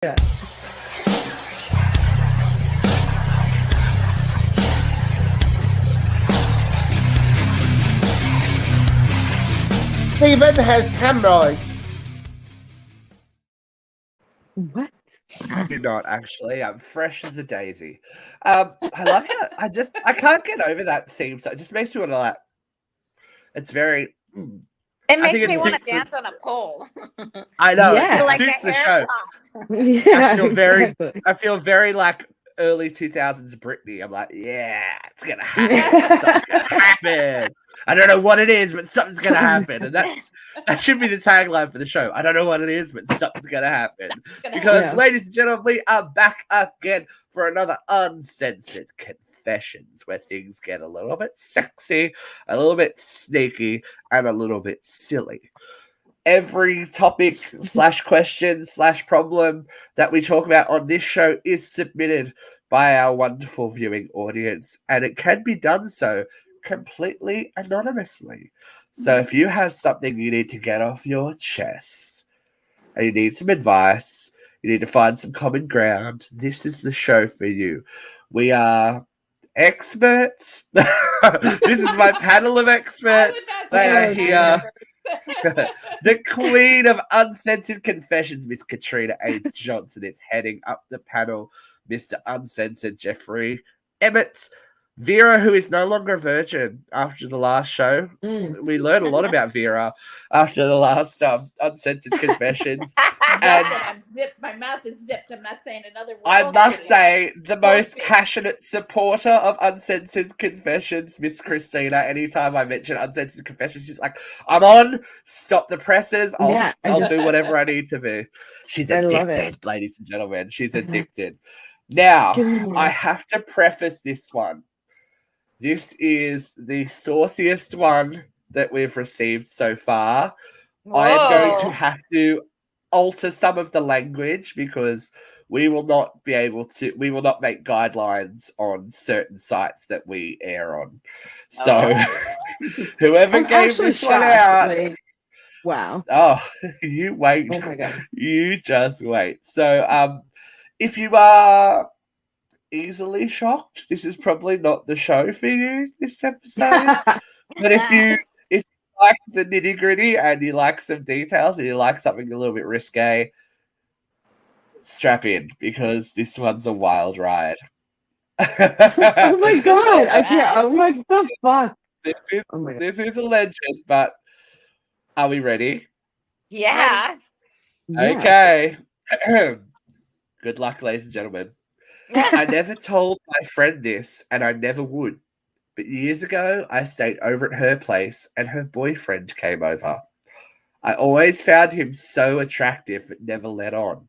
Yeah. Stephen has hemorrhoids. What? I do not actually. I'm fresh as a daisy. I love how I can't get over that theme. So it just makes me want to like. It's very. It I makes think it me want to suits dance on a pole. I know Yeah. it Like suits a the hair show. plot. Yeah, I feel very like early 2000s Britney. I'm like, yeah, it's gonna happen. Something's gonna happen. I don't know what it is, but something's gonna happen, and that should be the tagline for the show. I don't know what it is, but something's gonna happen. Because, Yeah. ladies and gentlemen, we are back again for another Uncensored Confessions, where things get a little bit sexy, a little bit sneaky, and a little bit silly. Every topic / question / problem that we talk about on this show is submitted by our wonderful viewing audience, and it can be done so completely anonymously. So if you have something you need to get off your chest and you need some advice, you need to find some common ground, this is the show for you. We are experts. This is my panel of experts. They are here. The queen of uncensored confessions, Miss Katrina A. Johnson, is heading up the panel. Mr. Uncensored Jeffrey Emmett. Vera, who is no longer a virgin after the last show. We learned a lot about Vera after the last Uncensored Confessions. And I'm zipped. My mouth is zipped. I'm not saying another word. I must say, the most passionate supporter of Uncensored Confessions, Miss Christina. Anytime I mention Uncensored Confessions, she's like, I'm on, stop the presses, I'll do whatever I need to be. She's addicted, ladies and gentlemen. She's addicted. Now, I have to preface this one. This is the sauciest one that we've received so far. I am going to have to alter some of the language because we will not make guidelines on certain sites that we air on. So whoever gave this one out. Like, wow. Oh, you wait. Oh my God. You just wait. So if you are easily shocked, this is probably not the show for you this episode. But if you like the nitty-gritty and you like some details and you like something a little bit risque, strap in because this one's a wild ride. Oh my God. I can't. I'm like, the fuck? This is a legend, but are we ready? Yeah. Okay. Good luck, ladies and gentlemen. I never told my friend this, and I never would. But years ago, I stayed over at her place, and her boyfriend came over. I always found him so attractive, but never let on.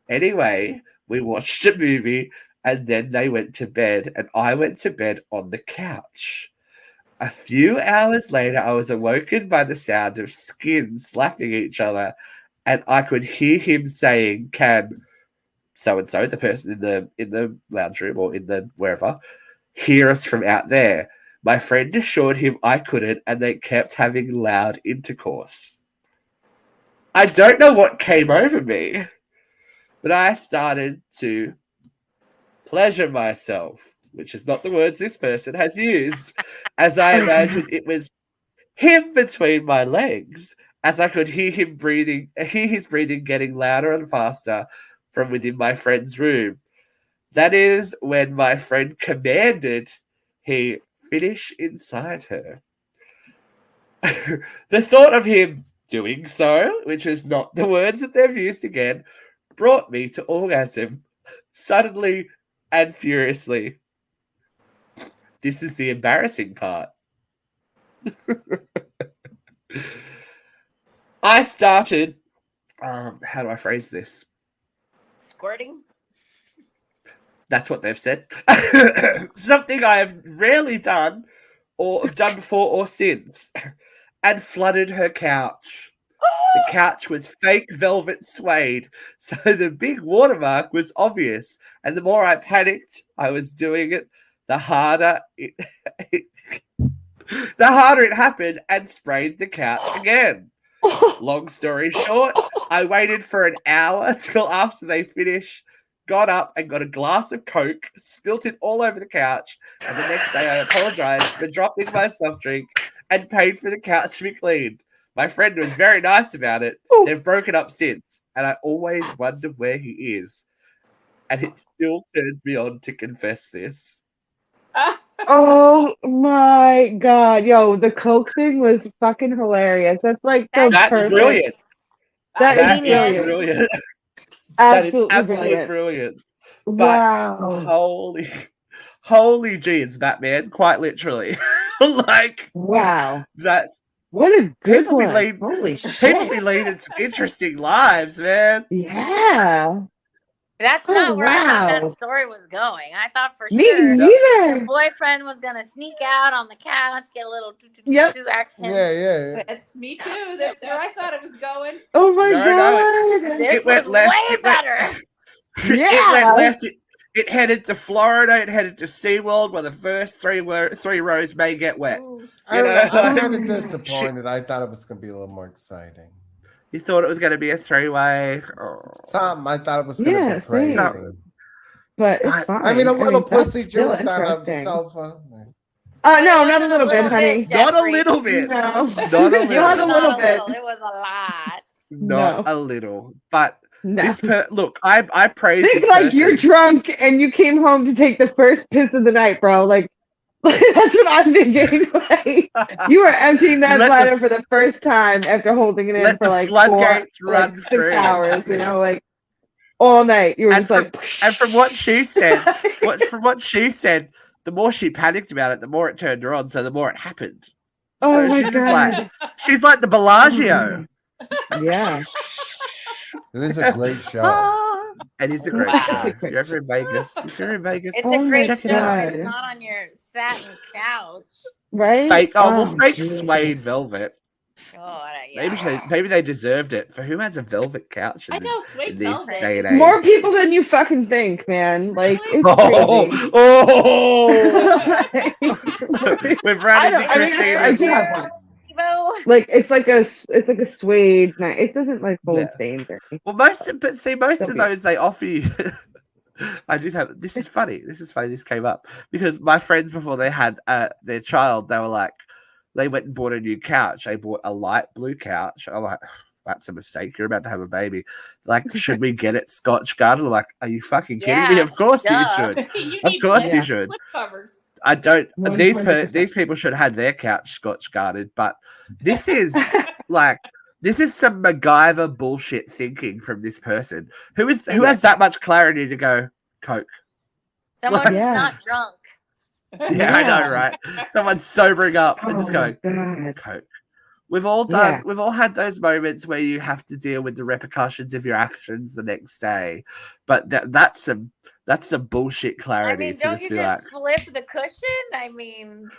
Anyway, we watched a movie, and then they went to bed, and I went to bed on the couch. A few hours later, I was awoken by the sound of skin slapping each other, and I could hear him saying, "Can so-and-so," the person in the lounge room or in the wherever, "hear us from out there?" My friend assured him I couldn't, and they kept having loud intercourse. I don't know what came over me, but I started to pleasure myself, which is not the words this person has used, as I imagined it was him between my legs, as I could hear his breathing getting louder and faster from within my friend's room. That is when my friend commanded he finish inside her. The thought of him doing so, which is not the words that they've used again, brought me to orgasm, suddenly and furiously. This is the embarrassing part. I started, how do I phrase this? Squirting? That's what they've said. Something I have rarely done or done before or since, and flooded her couch. The couch was fake velvet suede, so the big watermark was obvious. And the more I panicked, I was doing it, the harder it happened, and sprayed the couch again. Long story short, I waited for an hour till after they finished, got up and got a glass of Coke, spilt it all over the couch, and the next day I apologized for dropping my soft drink and paid for the couch to be cleaned. My friend was very nice about it. They've broken up since, and I always wonder where he is. And it still turns me on to confess this. Oh my god, yo, the Coke thing was fucking hilarious. That's like so That's perfect. brilliant. That That is is brilliant. brilliant. That is Absolutely absolute brilliant. brilliance. But Wow. holy geez, Batman, quite literally. Like, Wow. that's What a good people be one. leading, Holy people be shit. leading some interesting lives, man. Yeah. That's Oh, not where I thought wow. that story was going. I thought for Me sure the neither. boyfriend was gonna sneak out on the couch, get a little Yep. action. Yeah. That's me too. That's where I thought it was going. Oh my No, god. This It went was left. way It went, better. it went left. It headed to Florida. It headed to SeaWorld, where the first three rows may get wet. I don't know. know, I'm like- kind of disappointed. I thought it was going to be a little more exciting. You thought it was going to be a three-way. Oh. Something. I thought it was going to Yeah, be crazy. same. But it's But- fine. I mean, a little that's pussy still juice out of the interesting. sofa. No, It not a wasn't little bit, honey. Not a Jeffrey. little bit. No. Not a little. You had a little Not bit. It was a lot. Not No. a little. But No. this look, I praise Think this like person. you're drunk and you came home to take the first piss of the night, bro. Like that's what I'm thinking. Like you were emptying that Let the bladder f- for the first time after holding it in let for the like floodgates for, like run 6 through. hours, you know, like all night. You were And just like And from what she said, the more she panicked about it, the more it turned her on. So the more it happened. Oh So my she's just like, god. she's like the Bellagio. Yeah. It is a great show. Ah, it is a great Wow. show. If you're ever in Vegas, It's Oh a my great show. check it out. It's not on your satin couch. Right? Fake, fake Jesus. suede velvet. Oh, yeah. Maybe they deserved it. For who has a velvet couch I in, know, in sweet this velvet. day and age? More people than you fucking think, man. Like it's crazy. We've run into I mean, I do Christina. have one. Evo. Like it's like a suede. It doesn't like hold Yeah. stains or anything. Well, most of Don't be- those they offer you. I did have. This is funny. This came up because my friends before they had their child, they were like, they went and bought a new couch. They bought a light blue couch. I'm like, that's a mistake. You're about to have a baby. Like, should we get it Scotch guarded? I'm like, are you fucking kidding me? Yeah, Of course you duh. should. You Of need course flip- you should. flip covers. I don't. 100%. These people should have had their couch Scotch guarded, but this is like this is some MacGyver bullshit thinking from this person who has that much clarity to go Coke. Someone who's Yeah. not drunk. Yeah, I know, right? Someone's sobering up and just Oh going my God. Coke. We've all done. Yeah. We've all had those moments where you have to deal with the repercussions of your actions the next day, but that's some bullshit I clarity mean, to don't just you be just like, flip the cushion? I mean,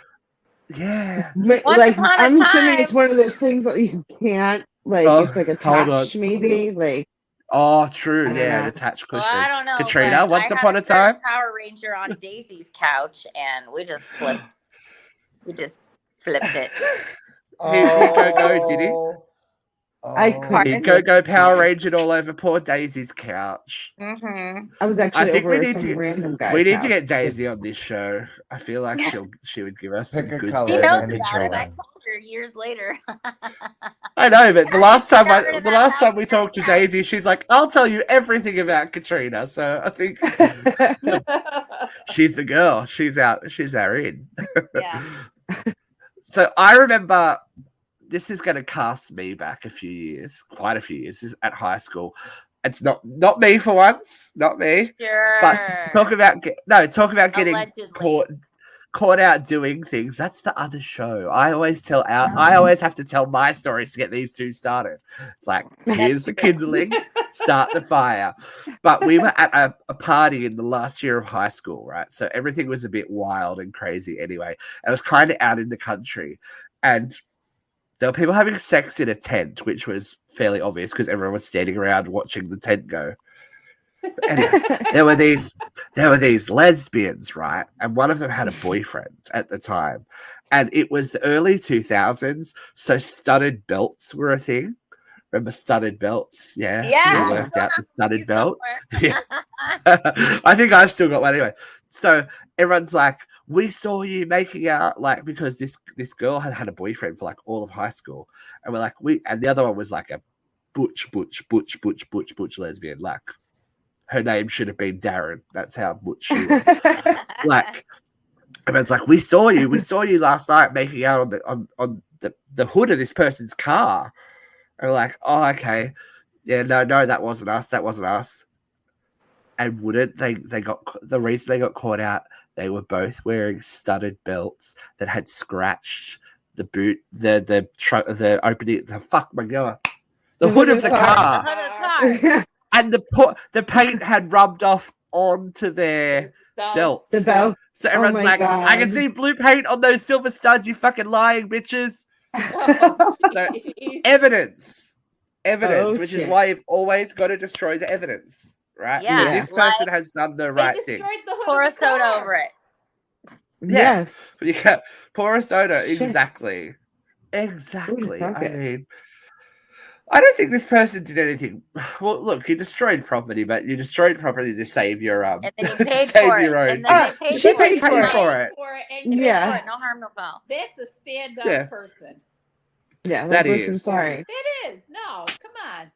yeah. But, Once like upon a I'm assuming it's time- one of those things that you can't like. Oh, It's like hold on. attached, maybe. Like Oh, true. I don't Yeah, know. an attached well, cushion. I don't know. Katrina, but once I upon had a time. certain Power Ranger on Daisy's couch, and we just flipped. We just flipped it. He go, did he? I couldn't. He'd go Power Ranging all over poor Daisy's couch. Mm-hmm. I was actually I think we over need some to get- random guy. We need to get Daisy on this show. I feel like she would give us some Pick a good color. She stories. knows any about it. I children. told her years later. I know, but the last time discovered about the last time how we she talked to got Daisy, she's like, "I'll tell you everything about Katrina." So I think she's the girl. She's our in. Yeah. So I remember this is going to cast me back quite a few years. This is at high school. It's not me for once, not me. Sure. But talk about getting Allegedly. caught out doing things. That's the other show. I always have to tell my stories to get these two started. It's like, here's the kindling, start the fire. But we were at a party in the last year of high school, right? So everything was a bit wild and crazy anyway. It was kind of out in the country. And there were people having sex in a tent, which was fairly obvious because everyone was standing around watching the tent go. Anyway, there were these lesbians, right? And one of them had a boyfriend at the time. And it was the early 2000s, so studded belts were a thing. Remember studded belts? Yeah. Yeah. We worked out the studded belt. Somewhere. I think I've still got one anyway. So everyone's like, we saw you making out, like, because this girl had a boyfriend for like all of high school. And we're like, and the other one was like a butch lesbian. Like, her name should have been Darren. That's how butch she was. Like, everyone's like, we saw you last night making out on the hood of this person's car. And we're like, oh, okay. Yeah, no, that wasn't us. And wouldn't they got the reason they got caught out, they were both wearing studded belts that had scratched the boot, the opening, the hood of the car. And the paint had rubbed off onto their belts. The belt. So everyone's like, God. I can see blue paint on those silver studs, you fucking lying bitches. So, evidence, which is why you've always got to destroy the evidence, right? Yeah. So this person has done the right thing. Pour a soda over it. Yeah. Yes. You can pour a soda. Shit. Exactly. Fuck I it. mean, I don't think this person did anything. Well, look, you destroyed property, but you destroyed property to save your And then you to paid save for it. your own. And then they she paid for paid it. for it. And They Yeah. paid for it. No harm, no foul. That's a stand-up Yeah. person. Yeah. That person, is. sorry. It is. No, come on.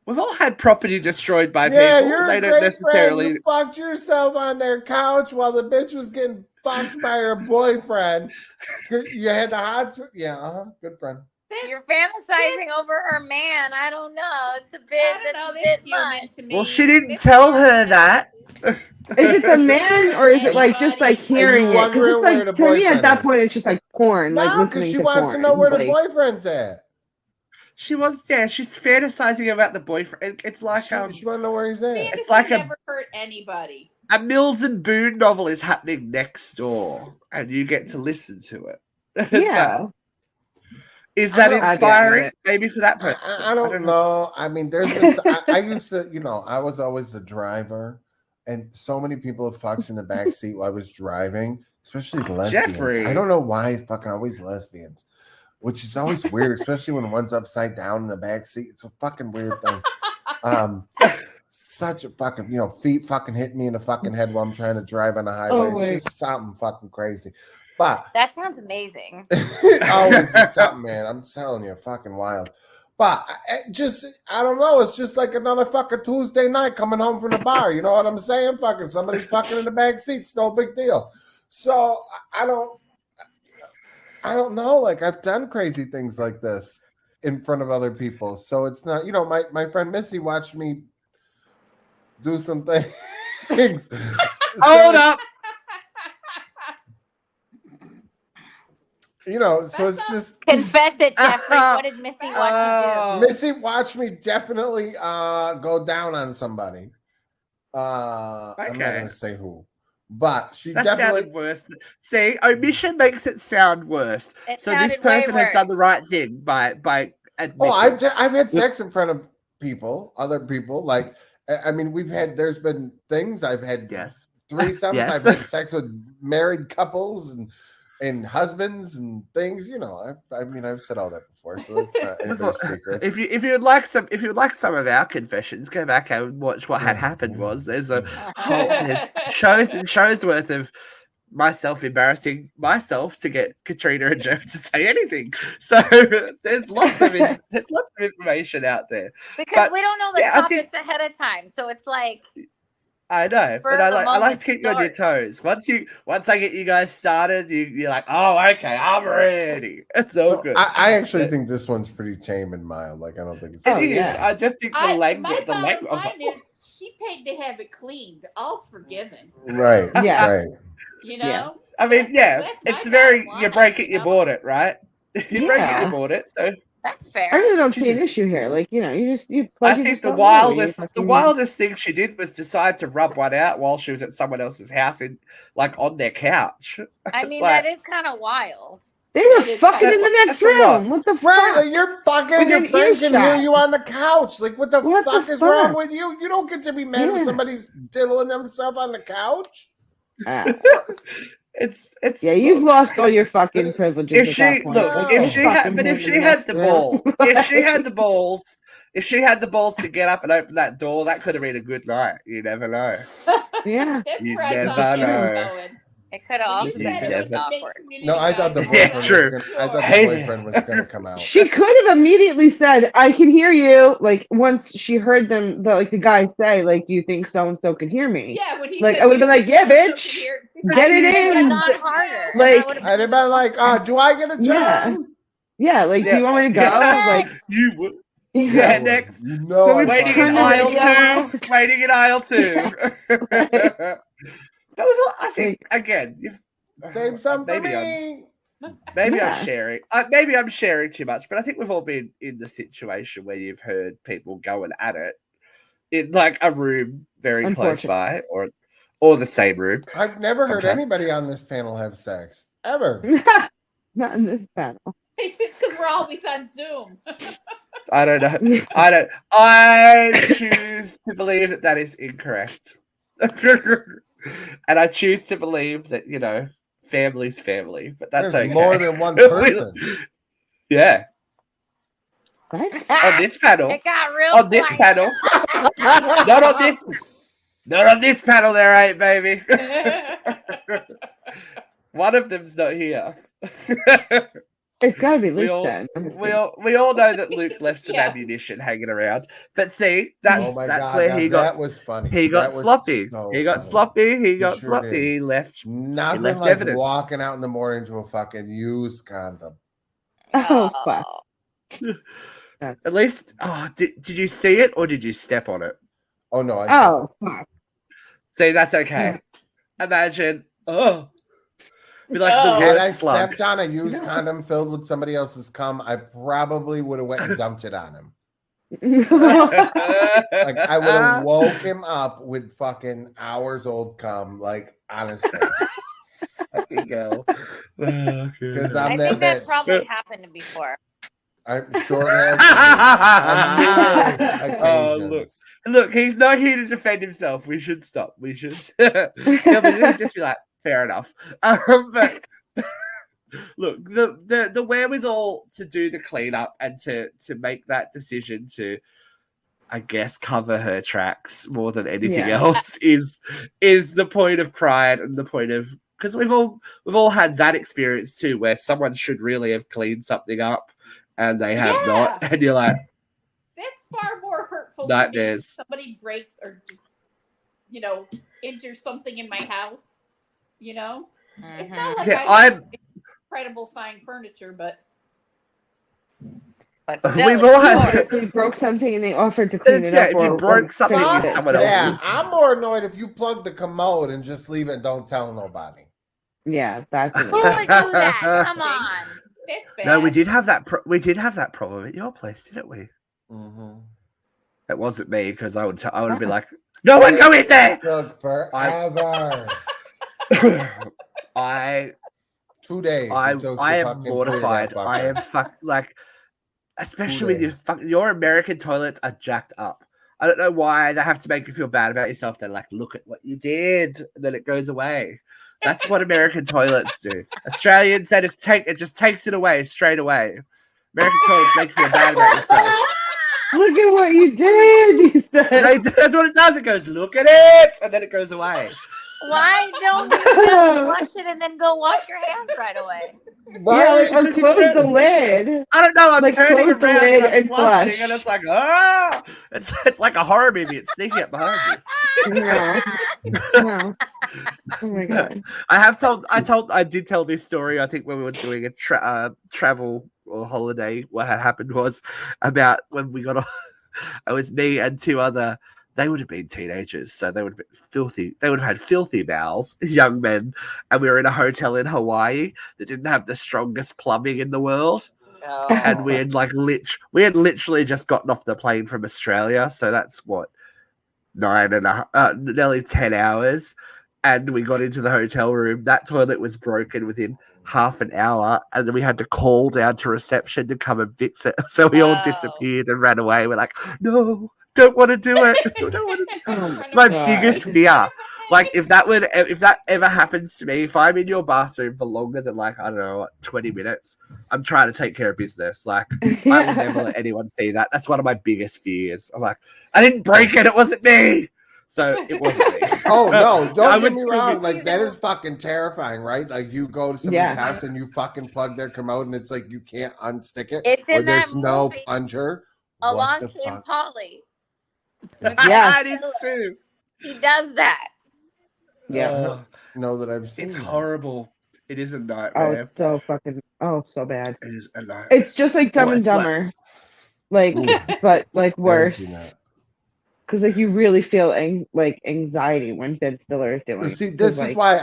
We've all had property destroyed by Yeah, people. you're They a don't great necessarily. friend. You fucked yourself on their couch while the bitch was getting fucked by her boyfriend. You had the hot. Yeah, good friend. You're fantasizing over her man. I don't know. It's a bit. I don't know. That's bit much. human to me. Well, she didn't That's tell her human. that. Is it the man or is it like just like hearing it? Because wondering it's where like the to me at boyfriend that is. point it's just like porn, like No, because listening she to wants porn. to know where the like, boyfriend's at. She's fantasizing about the boyfriend. It's like She want to know where he's at. Fantasy It's like a- never hurt anybody. a Mills and Boone novel is happening next door, and you get to listen to it. Yeah. Is that I don't- inspiring? I get it. Maybe for that person. I don't know. I mean, there's been, I used to, I was always the driver, and so many people have fucked in the back seat while I was driving, especially lesbians. Jeffrey. I don't know why it's fucking always lesbians, which is always weird, especially when one's upside down in the back seat. It's a fucking weird thing. Such a fucking, feet fucking hit me in the fucking head while I'm trying to drive on the highway. Oh, It's just something fucking crazy. But That sounds amazing. it always is something, man. I'm telling you, fucking wild. But I don't know. It's just like another fucking Tuesday night coming home from the bar. You know what I'm saying? Fucking somebody's fucking in the back seat. It's no big deal. So I don't know. Like, I've done crazy things like this in front of other people. So it's not, my friend Missy watched me do some things. Hold up. So it's just Confess it, Jeffrey. What did Missy watch you Missy watched me definitely go down on somebody. I'm not Okay. gonna say who, but she That definitely. sounded worse. See, omission makes it sound worse. do? It So this sounded way person has done the worse. right thing by admitting. Oh, I've had sex in front of other people. Like, I mean, there's been things I've had Yes. threesomes. Yes. I've had sex with married couples and husbands and things. I've said all that before, so that's not anybody's secret. If you would like some of our confessions, go back and watch what had happened. There's shows and shows worth of myself embarrassing myself to get Katrina and Jeff to say anything. So there's lots of information out there. Because But, we don't know the yeah, I think- topics ahead of time. So it's like, I know, Spur but of the I like moment to keep you on your start. toes. Once I get you guys started, you're like, oh, okay, I'm ready. It's all So good. I actually think this one's pretty tame and mild. Like, I don't think it's. Oh, It is. yeah. I just think the My language. bottom I was like, line is she paid to have it cleaned. All's forgiven. Right. Yeah. Right. You know? Yeah. I mean, yeah, That's my it's very. bottom You line, break it, you you know? bought it, right? You break it, Yeah. you bought it. So that's I fair. really don't see an issue here. Like, you I think the wildest thing she did was decide to rub one out while she was at someone else's house on their couch. I It's mean, like- that is kind of wild. They were That is fucking in the that's- next that's a lot. room. What the Right, fuck? like you're fucking, Within your friend can hear earshot. you on the couch. Like, what the What the fuck is wrong fuck? with you? You don't get to be mad if Yeah. somebody's diddling themselves on the couch. Ah. It's Yeah, you've lost all your fucking privileges if at she that point. look Like, if don't she had fucking but if hand she me had next the room. ball if she had the balls if she had the balls to get up and open that door, that could have been a good night. You never know. Yeah. That's You where I never thought they were know. going. It could have You also You said been it never- was really a big awkward. community No, I thought the guy. Yeah, boyfriend true. was gonna. I thought the Hey. boyfriend was gonna come out. She could have immediately said, "I can hear you." Like once she heard them, the guy say, "Like, you think so and so can hear me?" Yeah, when he Like said I would have been you like, "Yeah, think so-and-so bitch, can hear it." get it It would have in." gone harder. and Like- I would have I'd have been like, do I get a Yeah. turn? Yeah, like, do you want me to go? Yeah. Like, You would. yeah. Yeah, You next. You know Can we I Waiting in turn the aisle radio off? 2. Waiting in aisle 2. But I think again, you've save some for maybe me. maybe I'm Yeah. sharing. Maybe I'm sharing too much, but I think we've all been in the situation where you've heard people going at it in like a room very close by, or the same room. I've never heard Sometimes. anybody on this panel have sex ever. Not in this panel. Because we're always on Zoom. I don't know. I choose to believe that is incorrect, and I choose to believe that family's family, but that's There's okay. more than one person. Yeah. What? On this panel. It got real On this quiet. panel. Not on this. Not on this panel. There ain't, baby. One of them's not here. It's gotta be We Luke all- then. We all know that Luke left some Yeah. ammunition hanging around. But see, that's Oh my that's God, where now he got that was funny. he got That was sloppy. so He got funny. sloppy. He got sure sloppy. did. He left. Nothing left like evidence. walking out in the morning to a fucking used condom. Oh fuck. At least, did you see it or did you step on it? Oh no, I saw Oh fuck. See, that's okay. Imagine, be like Oh. the Had I worst slug. stepped on a used condom filled with somebody else's cum, I probably would have went and dumped it on him. Like I would have woke him up with fucking hours old cum, like on his face. Fucking go. Because I I'm think that that bitch. probably happened before. I'm sure it has on numerous occasions. Look, he's not here to defend himself. We should stop. We should. He'll just be like, fair enough. But look, the wherewithal to do the cleanup and to make that decision to, I guess, cover her tracks more than anything Yeah. else is the point of pride and the point of, because we've all had that experience too, where someone should really have cleaned something up and they have not, and you're like, That's far more hurtful to me. nightmares. If somebody breaks or, injures something in my house. It's Mhm. not like Yeah, I have incredible fine furniture, but But still, We've it's all Or had. if they broke something and they offered to clean it Yeah, up, if you or broke something fix with it. someone Yeah, else's. I'm more annoyed if you plug the commode and just leave it and don't tell nobody. Yeah, that's Who would do that? Come on. that's bad. No, we did have that. We did have that problem at your place, didn't we? Mm-hmm. It wasn't me because I would be like, no one go in there. Took forever. I 2 days. I it took to I am fucking clear mortified. that I fucker. am especially with your American toilets are jacked up. I don't know why they have to make you feel bad about yourself. They're like, look at what you did, and then it goes away. That's what American toilets do. Australians, it just takes it away straight away. American toilets make you feel bad about yourself. Look at what you did, he said. That's what it does. It goes, look at it, and then it goes away. Why don't you just wash it and then go wash your hands right away? Yeah, like, or Because you close turn- the lid. I don't know. I'm Like, turning close the around lid and I'm and flushing, flush. and it's like, it's like a horror movie. It's sneaking up behind you. No. No. Oh my god. I did tell this story. I think when we were doing a travel or holiday, what had happened was about when we got it was me and two other. They would have been teenagers, so they would have been filthy. They would have had filthy bowels, young men, and we were in a hotel in Hawaii that didn't have the strongest plumbing in the world. Oh. And we had literally just gotten off the plane from Australia, so that's what 9.5, nearly 10 hours. And we got into the hotel room. That toilet was broken within half an hour, and then we had to call down to reception to come and fix it. So we all Wow. disappeared and ran away. We're like, no, don't want to do it. Don't want to do it. Oh my It's my God. biggest fear. Like if that ever happens to me, if I'm in your bathroom for longer than like, I don't know, 20 minutes, I'm trying to take care of business. Like I will never let anyone see that. That's one of my biggest fears. I'm like, I didn't break it. It wasn't me. So it wasn't me. Oh no, I don't get would me still wrong. be- Like that is fucking terrifying, right? Like you go to somebody's house and you fucking plug their commode and it's like you can't unstick it. It's or in that there's no movie. plunger. Along What the Came fuck? Polly. Yeah. It is too. He does that. Yeah. Oh, Know that I've seen it's that. horrible. It is a Oh, nightmare. it's so fucking. Oh, so bad. It is a nightmare. It's just like Dumb and it's like- Dumber, like, Ooh, but like haven't worse. seen that. Because like you really feel anxiety when Ben Stiller is doing. But see, it, this 'cause, is like, why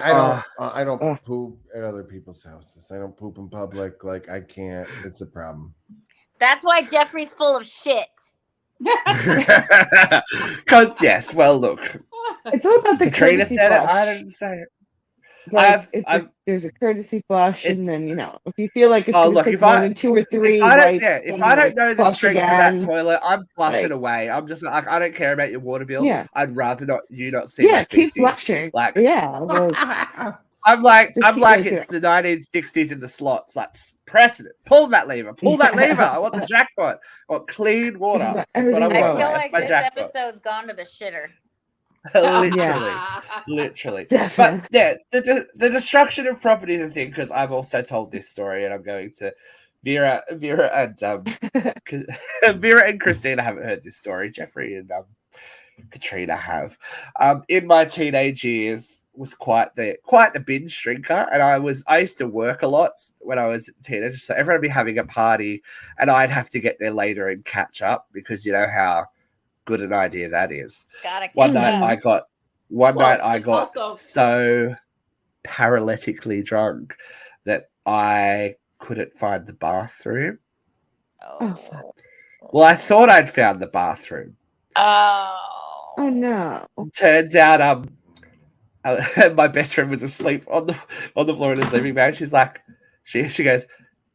I don't Ugh. poop at other people's houses. I don't poop in public. Like I can't. It's a problem. That's why Jeffrey's full of shit. Because yes, well, look, it's all about the Katrina courtesy said it. flush. I didn't say it. Like, I've- there's a courtesy flush, and It's- then if you feel like it's Oh, gonna look, take if more I- than 2 or 3 If I don't, wipes, if then, I don't like, know the flush strength again. of that toilet, I'm flushing Like- away. I'm just like, I don't care about your water bill. Yeah. I'd rather not see Yeah, my keep feces. flushing. Like, Yeah, well, I'm like Just keep it's making it. the 1960s in the slots. Like, press it, pull that lever, pull that lever. I want the jackpot. I want clean water. That's what I Everything want. I Whoa. feel That's like my this jackpot. episode's gone to the shitter. Literally. definitely. But yeah, the destruction of property is a thing because I've also told this story, and I'm going to Vera and Vera and Christina haven't heard this story. Jeffrey and Katrina have. In my teenage years, was quite the binge drinker, and I used to work a lot when I was a teenager. So everyone would be having a party, and I'd have to get there later and catch up because you know how good an idea that is. Gotta One catch night up. I got also- so paralytically drunk that I couldn't find the bathroom. Oh, fuck. Well, I thought I'd found the bathroom. Oh. Oh no. Turns out, my best friend was asleep on the floor in his living bag. She's like, she goes,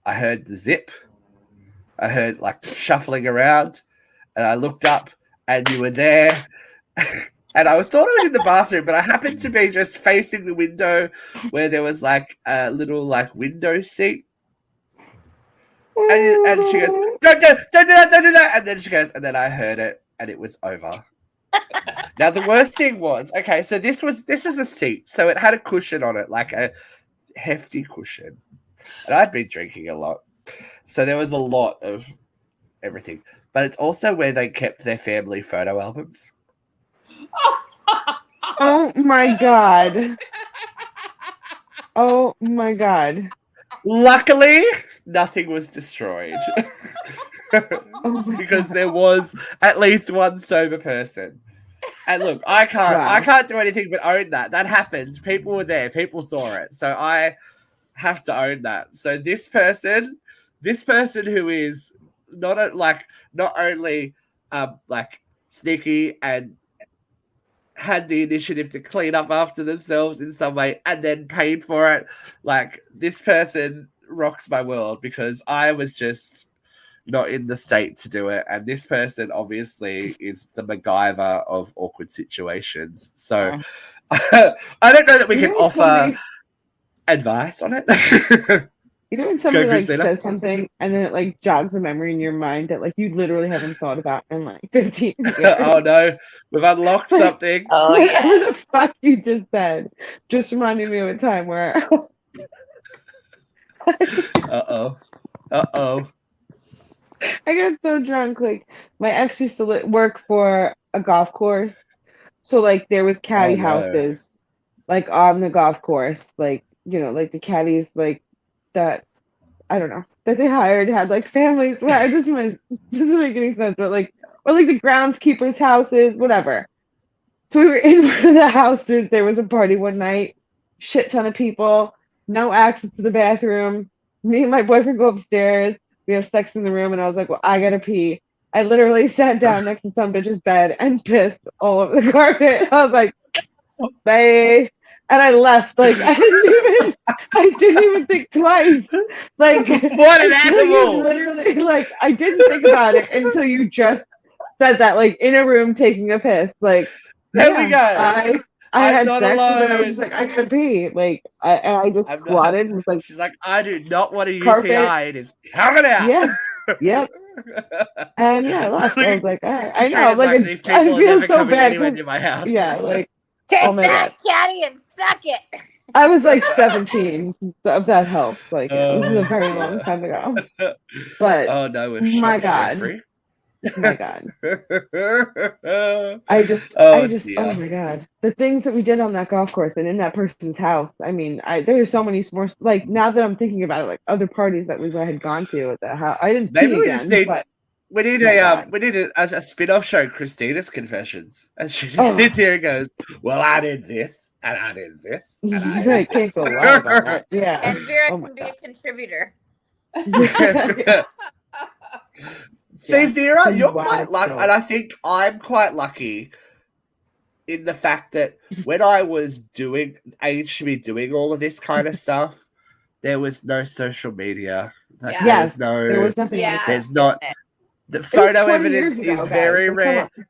I heard the zip. I heard like shuffling around, and I looked up, and you were there. And I thought I was in the bathroom, but I happened to be just facing the window where there was like a little like window seat. And she goes, don't do that. And then she goes, and then I heard it, and it was over. Now the worst thing was, okay, so this was a seat, so it had a cushion on it, like a hefty cushion, and I'd been drinking a lot, so there was a lot of everything. But it's also where they kept their family photo albums. Oh my god. Oh my god. Luckily, nothing was destroyed. Oh my Because God. there was at least one sober person. And look, I can't do anything but own that. That happened. People were there. People saw it. So I have to own that. So this person who is not only like sneaky and had the initiative to clean up after themselves in some way and then paid for it. Like, this person rocks my world because I was just not in the state to do it. And this person obviously is the MacGyver of awkward situations. So I don't know that we can offer advice on it. You know when somebody like Christina. says something and then it like jogs a memory in your mind that like you literally haven't thought about in like 15 years. Oh no, we've unlocked something. Oh Whatever yeah. the fuck you just said just reminded me of a time where Uh-oh. I got so drunk. Like my ex used to work for a golf course, so like there was caddy Oh, no. houses like on the golf course, like like the caddies like that. I don't know that they hired had like families. Well, it doesn't make any sense, but like or like the groundskeepers' houses, whatever. So we were in one of the houses. There was a party one night, shit ton of people, no access to the bathroom. Me and my boyfriend go upstairs. We have sex in the room, and I was like, well, I gotta pee. I literally sat down next to some bitch's bed and pissed all over the carpet. I was like, bye. And I left. Like, I didn't even think twice. Like, What an until you animal! literally, like, I didn't think about it until you just said that, like, in a room taking a piss. Like, There we go. I I'm had not sex, and then I was alone. just like, I gotta pee. Like, I just I'm not- squatted and was like, She's like, I do not want a Carpet. UTI. It is coming out. yeah, yep. And yeah, I left. I was like, all right. I know. Katrina's Like, these I people are feel never so coming bad. anywhere 'Cause- near my house. yeah, like, Take oh my that, Caddy, and suck it. I was like 17, so if that helps. Like, this is a very Oh. long time ago. But Oh no, we've my shot God. Jeffrey. my God, oh I just, dear. oh my God, the things that we did on that golf course and in that person's house. I mean, there are so many more. Like, now that I'm thinking about it, like other parties that I had gone to at the house. I didn't Maybe pee we again, just need but we need my a God. we need a spin-off show, Christina's Confessions. And she just Oh. sits here and goes, well, I did this, and I did this, and I did I can't go live on that. Yeah. And Vera Oh my can be God. a contributor. this. See, Yeah. Vera, Some you're wild quite lucky, story. and I think I'm quite lucky in the fact that when I was aged to be doing all of this kind of stuff, there was no social media. Like, Yeah. Yes, there there was was nothing Yeah. like that. there's not. The It was photo 20 evidence years ago, is guys. very Like,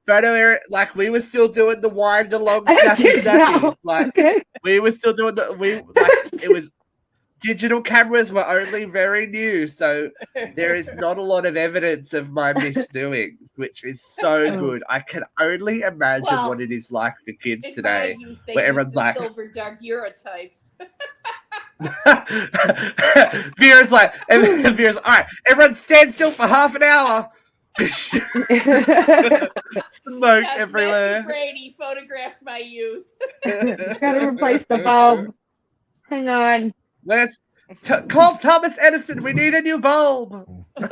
come rare. Like we were still doing the wind along I snappy did snappies. now. Like Okay. we were still doing it was digital cameras were only very new, so there is not a lot of evidence of my misdoings, which is so Oh. good. I can only imagine Well, what it is like for kids In today. my youth, they where used everyone's the like- silver Dark types. Vera's like, Vera's all right. Everyone stand still for half an hour. Smoke That's everywhere. Matthew Brady photographed my youth. Gotta replace the bulb. Hang on. Let's call Thomas Edison. We need a new bulb. oh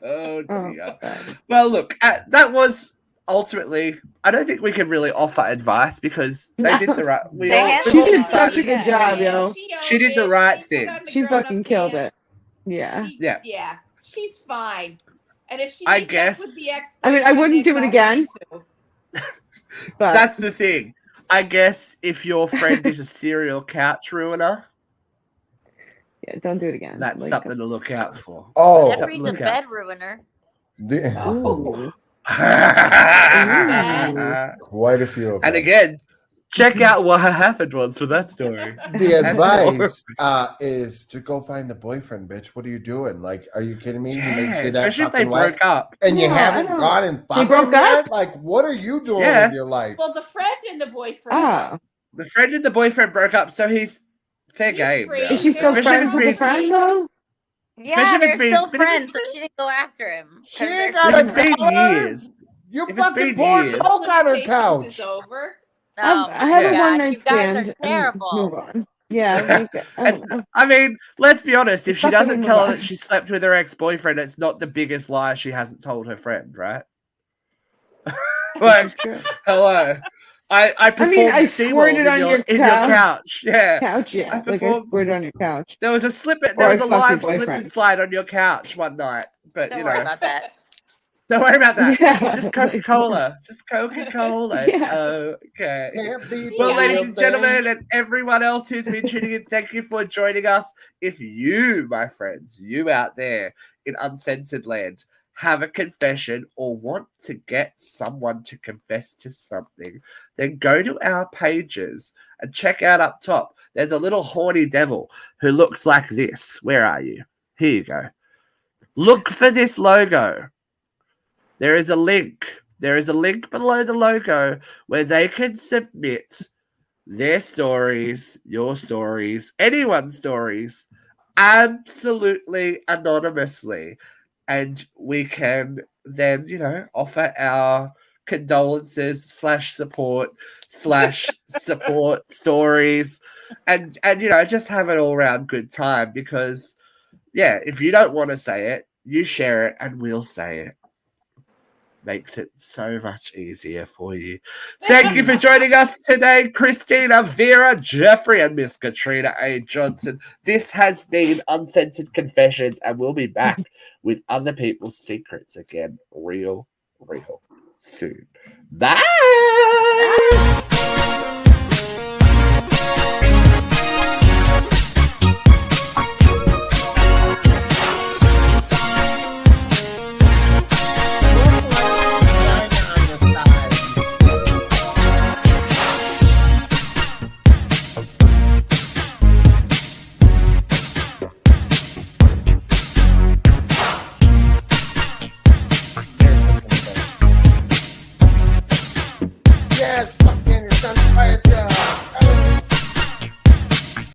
Oh, dear. God. Well, look, that was ultimately. I don't think we can really offer advice because they did the right. They have She did Yeah. such a good job, yo. She did the right thing. She fucking killed it. Yeah. Yeah. Yeah. She's fine. And if she I meets up guess- with the ex, I mean, I wouldn't do it again. But That's the thing. I guess if your friend is a serial couch ruiner, yeah, don't do it again. that's Like, something to look out for. Oh, Jeffrey's a look bed ruiner. Ooh. quite a few of them. And again, check out what happened once with that story. The advice is to go find the boyfriend, bitch. What are you doing? Like, are you kidding me? He makes Yeah, you that especially if they fucking wet, broke up. and you Yeah, I haven't don't- gone and fucked broke him yet? up? Like, what are you doing Yeah. with your life? Well, the friend and the boyfriend. Oh. The friend and the boyfriend broke up, so he's fair He's game. free. now. Is she still Especially if friends with the it's friend though? Yeah, Especially if they're it's been- still friends, so she didn't go after him. 'Cause She they're ain't been- got If it's been Color? years. You If it's fucking been poured years. coke on her Limitations couch. is over. Oh I have Yeah. a my one gosh, night you guys stand. are and terrible. Move on. Yeah. Like, It's- I mean, let's be honest. If she Fucking doesn't move tell her on. that she slept with her ex-boyfriend, it's not the biggest lie she hasn't told her friend, right? Like, true. hello. I performed I SeaWorld squirted on your in your couch. Yeah. Couch, yeah. I Like I performed- squirted on your couch. There was a Or I live fucked your slip and boyfriend. slide on your couch one night. But Don't you worry know, about that. don't worry about that. Yeah. Just Coca-Cola. Just Coca-Cola. It's Yeah. okay. Can't be Well, the ladies real and thing. gentlemen, and everyone else who's been tuning in, thank you for joining us. If you, my friends, you out there in Uncensored Land, have a confession or want to get someone to confess to something, then go to our pages and check out up top. There's a little horny devil who looks like this. Where are you? Here you go. Look for this logo. There is a link. There is a link below the logo where they can submit their stories, your stories, anyone's stories, absolutely anonymously. And we can then, offer our condolences /support stories and just have an all-round good time because, yeah, if you don't want to say it, you share it and we'll say it. Makes it so much easier for you. Thank you for joining us today, Christina, Vera, Jeffrey, and Miss Katrina A. Johnson. This has been Uncensored Confessions, and we'll be back with other people's secrets again real soon. Bye! gang, it's time to fight ya.